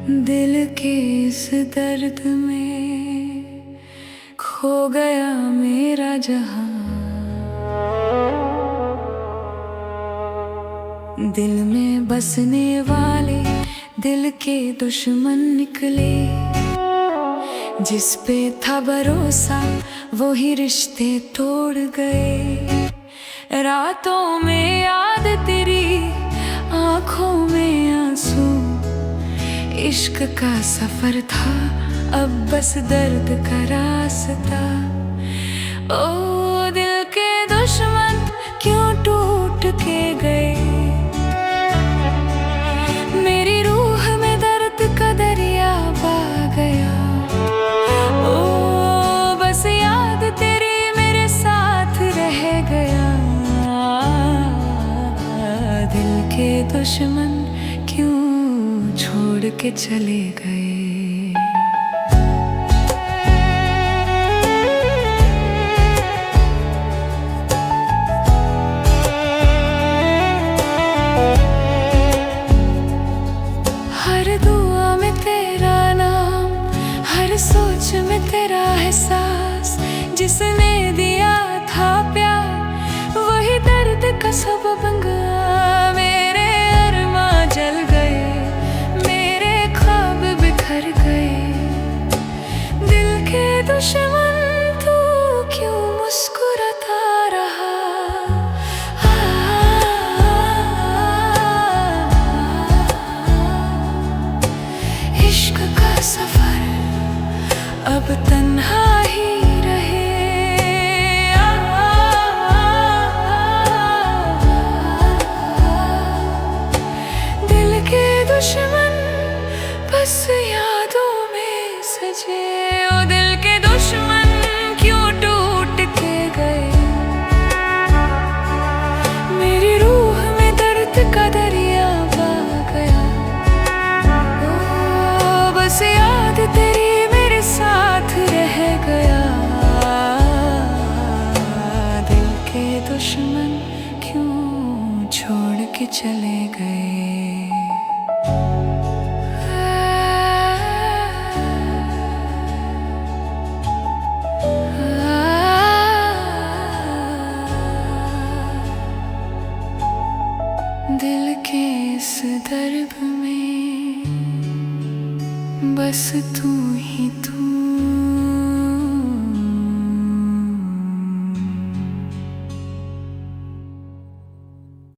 दिल के इस दर्द में खो गया मेरा जहां। दिल में बसने वाले दिल के दुश्मन निकले। जिस पे था भरोसा वही रिश्ते तोड़ गए। रातों में याद तेरी, आंखों में आंसू। इश्क का सफर था अब बस दर्द का रास्ता। ओ दिल के दुश्मन क्यों टूट के गए। मेरी रूह में दर्द का दरिया बह गया। ओ बस याद तेरी मेरे साथ रह गया। दिल के दुश्मन क्यों छोड़ के चले गए। हर दुआ में तेरा नाम, हर सोच में तेरा एहसास। जिसने दिया था प्यार वही दर्द का सबब बन गया। मेरे अरमां जल गए, मेरे ख्वाब बिखर गए। दिल के दुश्मन तू क्यों मुस्कुराता रहा। इश्क का सफर अब तन्हा ही रहे। दिल के दुश्मन बस यादों में सजे। ओ दिल के दुश्मन क्यों टूट के गए। मेरी रूह में दर्द का दरिया बह गया। ओ बस याद तेरी मेरे साथ रह गया। दिल के दुश्मन क्यों छोड़ के चले गए। दिल के इस दर्द में बस तू ही